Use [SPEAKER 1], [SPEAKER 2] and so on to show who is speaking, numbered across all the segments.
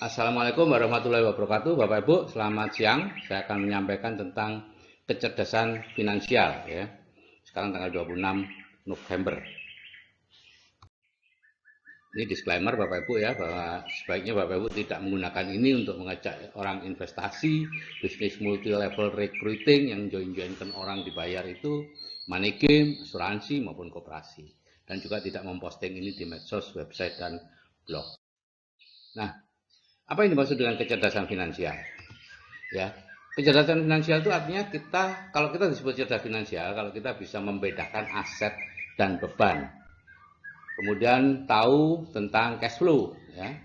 [SPEAKER 1] Assalamualaikum warahmatullahi wabarakatuh, Bapak Ibu. Selamat siang. Saya akan menyampaikan tentang kecerdasan finansial, ya. Sekarang tanggal 26 November. Ini disclaimer Bapak Ibu ya, bahwa sebaiknya Bapak Ibu tidak menggunakan ini untuk mengajak orang investasi, bisnis multi level recruiting yang join-joinkan orang dibayar itu money game, asuransi maupun koperasi. Dan juga tidak memposting ini di medsos, website dan blog. Nah, apa yang dimaksud dengan kecerdasan finansial? Ya, kecerdasan finansial itu artinya kalau kita disebut cerdas finansial, kalau kita bisa membedakan aset dan beban, kemudian tahu tentang cash flow, ya,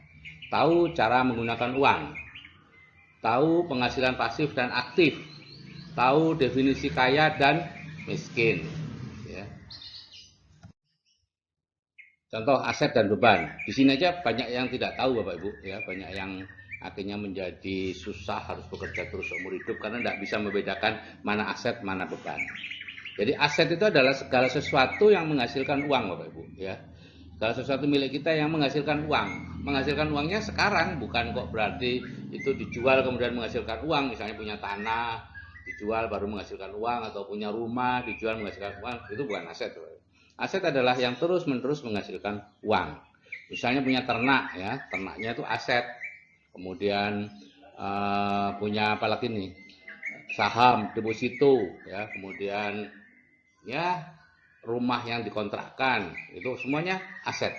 [SPEAKER 1] tahu cara menggunakan uang, tahu penghasilan pasif dan aktif, tahu definisi kaya dan miskin, ya. Contoh aset dan beban. Di sini aja banyak yang tidak tahu Bapak Ibu, ya, banyak yang akhirnya menjadi susah harus bekerja terus seumur hidup karena tidak bisa membedakan mana aset mana beban. Jadi aset itu adalah segala sesuatu yang menghasilkan uang Bapak Ibu, ya. Segala sesuatu milik kita yang menghasilkan uang. Menghasilkan uangnya sekarang, bukan kok berarti itu dijual kemudian menghasilkan uang. Misalnya punya tanah dijual baru menghasilkan uang, atau punya rumah dijual menghasilkan uang, itu bukan aset Bapak Ibu. Aset adalah yang terus-menerus menghasilkan uang. Misalnya punya ternak, ya, ternaknya itu aset. Kemudian punya apa lagi nih? Saham, deposito, ya. Kemudian ya rumah yang dikontrakkan, itu semuanya aset.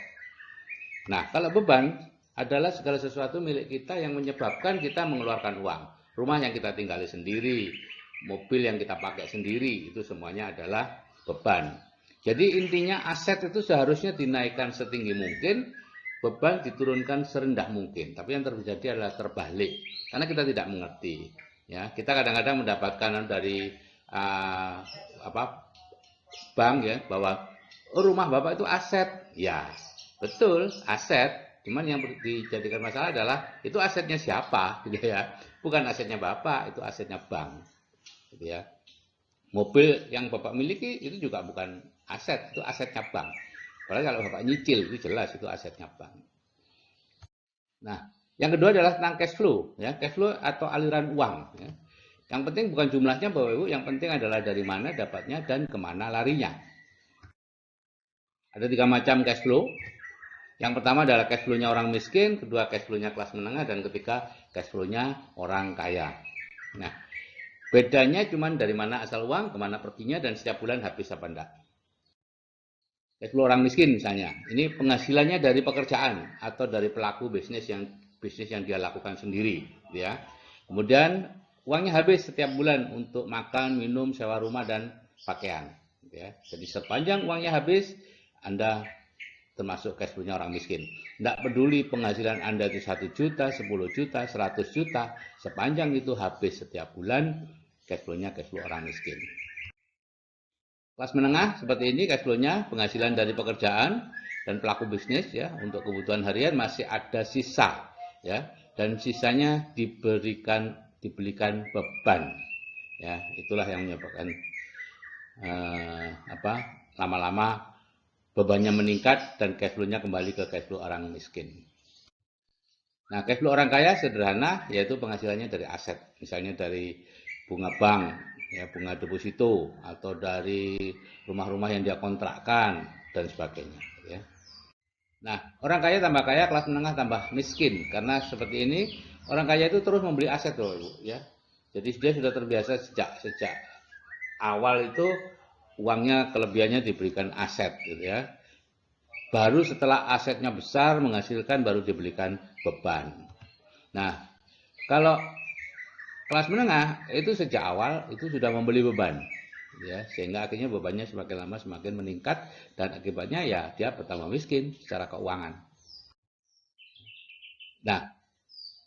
[SPEAKER 1] Nah, kalau beban adalah segala sesuatu milik kita yang menyebabkan kita mengeluarkan uang. Rumah yang kita tinggali sendiri, mobil yang kita pakai sendiri, itu semuanya adalah beban. Jadi intinya aset itu seharusnya dinaikkan setinggi mungkin, beban diturunkan serendah mungkin. Tapi yang terjadi adalah terbalik, karena kita tidak mengerti. Ya, kita kadang-kadang mendapatkan dari bank, ya, bahwa rumah Bapak itu aset. Ya, betul, aset. Cuman yang dijadikan masalah adalah itu asetnya siapa, gitu ya. Bukan asetnya Bapak, itu asetnya bank, gitu ya. Mobil yang Bapak miliki itu juga bukan aset, itu asetnya bank. Padahal kalau Bapak nyicil itu jelas itu asetnya bank. Nah, yang kedua adalah tentang cash flow, ya, cash flow atau aliran uang, ya. Yang penting bukan jumlahnya Bapak Ibu, yang penting adalah dari mana dapatnya dan kemana larinya. Ada 3 macam cash flow. Yang pertama adalah cash flow-nya orang miskin, kedua cash flow-nya kelas menengah, dan ketiga cash flow-nya orang kaya. Nah, bedanya cuma dari mana asal uang, kemana perginya, dan setiap bulan habis apa enggak. Cash flow orang miskin misalnya, ini penghasilannya dari pekerjaan atau dari pelaku bisnis yang dia lakukan sendiri, ya. Kemudian uangnya habis setiap bulan untuk makan, minum, sewa rumah dan pakaian, ya. Jadi sepanjang uangnya habis, Anda termasuk cash flow-nya orang miskin. Tidak peduli penghasilan Anda itu 1 juta, 10 juta, 100 juta, sepanjang itu habis setiap bulan, cash flow-nya cash flow orang miskin. Kelas menengah seperti ini cash flow-nya penghasilan dari pekerjaan dan pelaku bisnis, ya, untuk kebutuhan harian masih ada sisa, ya, dan sisanya dibelikan beban, ya. Itulah yang menyebabkan lama-lama bebannya meningkat dan cash flow-nya kembali ke cash flow orang miskin. Nah, cash flow orang kaya sederhana, yaitu penghasilannya dari aset, misalnya dari bunga bank, ya, bunga deposito, atau dari rumah-rumah yang dia kontrakkan dan sebagainya, ya. Nah, orang kaya kelas menengah tambah miskin, karena seperti ini orang kaya itu terus membeli aset loh, Ibu, ya. Jadi dia sudah terbiasa sejak awal itu uangnya kelebihannya diberikan aset, gitu ya. Baru setelah asetnya besar menghasilkan baru dibelikan beban. Nah, kalau kelas menengah itu sejak awal itu sudah membeli beban, ya, sehingga akhirnya bebannya semakin lama semakin meningkat dan akibatnya ya dia bertambah miskin secara keuangan. Nah,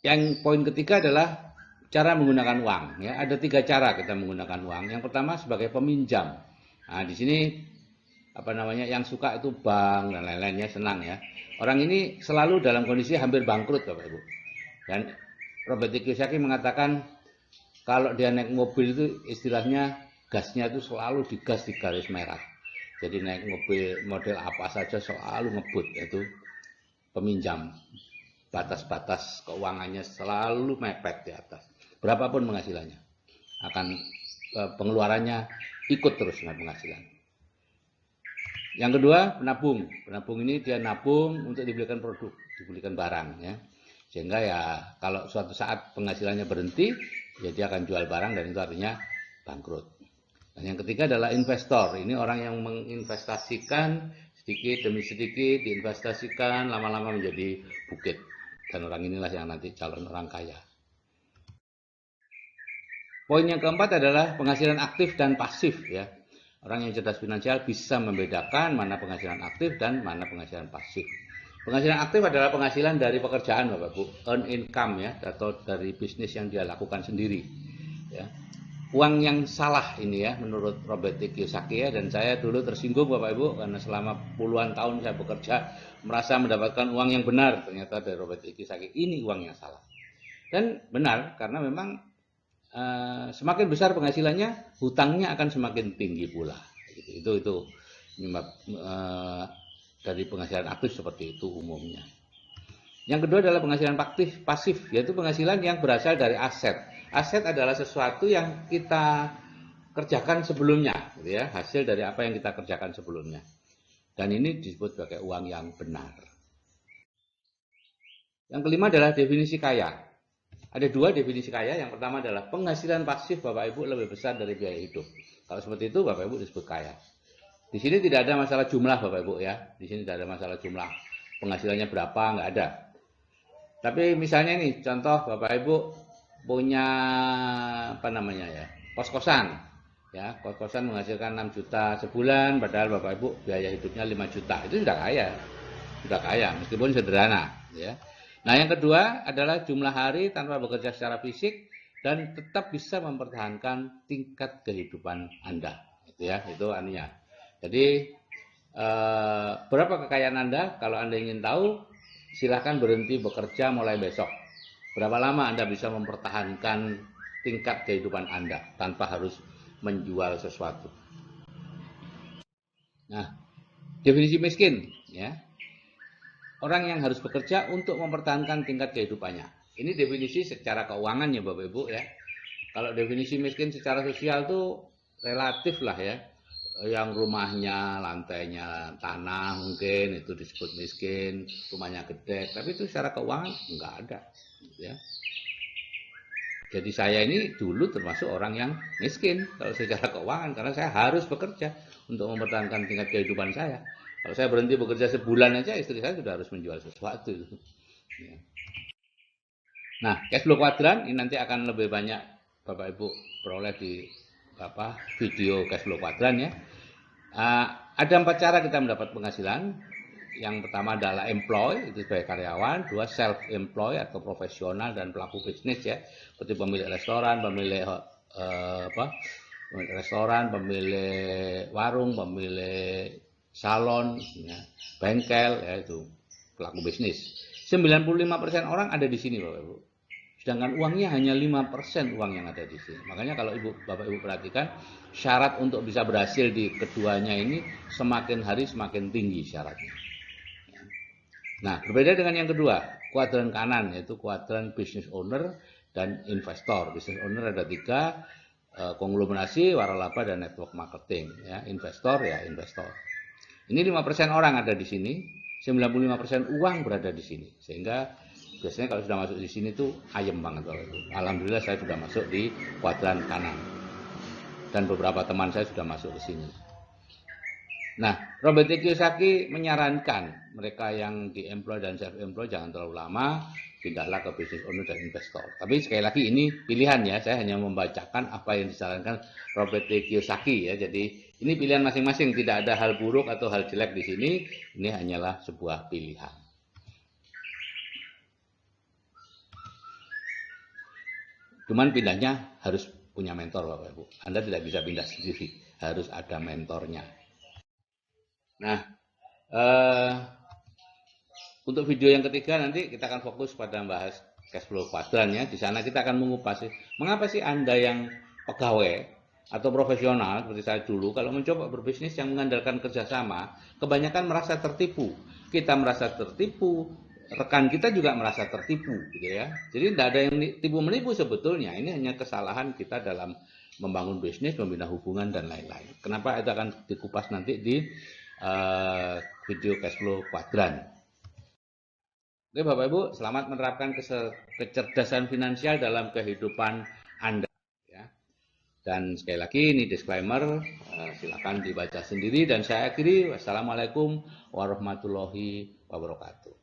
[SPEAKER 1] yang poin ketiga adalah cara menggunakan uang, ya. Ada 3 cara kita menggunakan uang. Yang pertama sebagai peminjam. Nah, di sini yang suka itu bank dan lain-lainnya senang, ya. Orang ini selalu dalam kondisi hampir bangkrut Bapak Ibu. Dan Robert Kiyosaki mengatakan kalau dia naik mobil itu istilahnya gasnya itu selalu digas di garis merah. Jadi naik mobil model apa saja selalu ngebut, yaitu peminjam. batas-batas keuangannya selalu mepet di atas. Berapapun penghasilannya, akan pengeluarannya ikut terus dengan penghasilan. Yang kedua, penabung. Penabung ini dia nabung untuk dibelikan produk, dibelikan barang ya. Sehingga ya kalau suatu saat penghasilannya berhenti, ya dia akan jual barang dan itu artinya bangkrut. Dan yang ketiga adalah investor. Ini orang yang menginvestasikan sedikit demi sedikit, diinvestasikan lama-lama menjadi bukit. Dan orang inilah yang nanti calon orang kaya. Poin yang keempat adalah penghasilan aktif dan pasif ya. Orang yang cerdas finansial bisa membedakan mana penghasilan aktif dan mana penghasilan pasif. Penghasilan aktif adalah penghasilan dari pekerjaan Bapak Ibu, earn income ya, atau dari bisnis yang dia lakukan sendiri. Ya. Uang yang salah ini ya, menurut Robert T. Kiyosaki ya, dan saya dulu tersinggung Bapak Ibu karena selama puluhan tahun saya bekerja merasa mendapatkan uang yang benar, ternyata dari Robert T. Kiyosaki ini uang yang salah. Dan benar karena memang semakin besar penghasilannya, hutangnya akan semakin tinggi pula. Itu dari penghasilan aktif seperti itu umumnya. Yang kedua adalah penghasilan pasif, yaitu penghasilan yang berasal dari aset. Aset adalah sesuatu yang kita kerjakan sebelumnya, gitu ya, hasil dari apa yang kita kerjakan sebelumnya. Dan ini disebut sebagai uang yang benar. Yang kelima adalah definisi kaya. Ada dua definisi kaya. Yang pertama adalah penghasilan pasif Bapak Ibu lebih besar dari biaya hidup. Kalau seperti itu Bapak Ibu disebut kaya. Di sini tidak ada masalah jumlah Bapak Ibu ya. Di sini tidak ada masalah jumlah penghasilannya berapa, nggak ada. Tapi misalnya nih contoh Bapak Ibu punya kos-kosan ya, kos-kosan menghasilkan 6 juta sebulan, padahal Bapak Ibu biaya hidupnya 5 juta. Itu sudah kaya meskipun sederhana ya. Nah, yang kedua adalah jumlah hari tanpa bekerja secara fisik dan tetap bisa mempertahankan tingkat kehidupan Anda. Gitu ya, itu artinya. Jadi, berapa kekayaan Anda? Kalau Anda ingin tahu, silahkan berhenti bekerja mulai besok. Berapa lama Anda bisa mempertahankan tingkat kehidupan Anda tanpa harus menjual sesuatu. Nah, definisi miskin, ya. Orang yang harus bekerja untuk mempertahankan tingkat kehidupannya. Ini definisi secara keuangan ya Bapak Ibu ya. Kalau definisi miskin secara sosial tuh relatif lah ya. Yang rumahnya, lantainya tanah mungkin itu disebut miskin, rumahnya gede. Tapi itu secara keuangan enggak ada. Ya. Jadi saya ini dulu termasuk orang yang miskin kalau secara keuangan. Karena saya harus bekerja untuk mempertahankan tingkat kehidupan saya. Kalau saya berhenti bekerja sebulan aja, istri saya sudah harus menjual sesuatu. Ya. Nah, cash flow kuadran ini nanti akan lebih banyak Bapak Ibu peroleh di video cash flow kuadran ya. Ada 4 cara kita mendapat penghasilan. Yang pertama adalah employ, itu sebagai karyawan. 2, self-employ atau profesional dan pelaku bisnis ya, seperti pemilik restoran, pemilik pemilik warung, pemilik salon, ya, bengkel, ya itu pelaku bisnis. 95% orang ada di sini Bapak Ibu. Sedangkan uangnya hanya 5% uang yang ada di sini. Makanya kalau Bapak Ibu perhatikan, syarat untuk bisa berhasil di keduanya ini semakin hari semakin tinggi syaratnya. Nah, berbeda dengan yang kedua, kuadran kanan yaitu kuadran business owner dan investor. Business owner ada 3, konglomerasi, waralaba dan network marketing. Ya, investor ya investor. Ini 5% orang ada di sini, 95% uang berada di sini. Sehingga biasanya kalau sudah masuk di sini tuh ayem banget. Alhamdulillah saya sudah masuk di kuadran kanan. Dan beberapa teman saya sudah masuk ke sini. Nah, Robert T. Kiyosaki menyarankan mereka yang di-employ dan self-employ jangan terlalu lama, pindahlah ke business owner dan investor. Tapi sekali lagi ini pilihan ya, saya hanya membacakan apa yang disarankan Robert T. Kiyosaki ya. Jadi ini pilihan masing-masing, tidak ada hal buruk atau hal jelek di sini. Ini hanyalah sebuah pilihan. Cuman pindahnya harus punya mentor Bapak Ibu. Anda tidak bisa pindah sendiri, harus ada mentornya. Nah, untuk video yang ketiga nanti kita akan fokus pada membahas cash flow kuadran ya. Di sana kita akan mengupas mengapa sih Anda yang pegawai atau profesional seperti saya dulu kalau mencoba berbisnis yang mengandalkan kerjasama, kebanyakan merasa tertipu. Kita merasa tertipu, rekan kita juga merasa tertipu gitu ya. Jadi tidak ada yang tipu menipu sebetulnya. Ini hanya kesalahan kita dalam membangun bisnis, membina hubungan dan lain-lain. Kenapa itu akan dikupas nanti di video cash flow kuadran. Oke Bapak Ibu, selamat menerapkan kecerdasan finansial dalam kehidupan Anda. Ya. Dan sekali lagi ini disclaimer, silakan dibaca sendiri dan saya akhiri. Wassalamualaikum warahmatullahi wabarakatuh.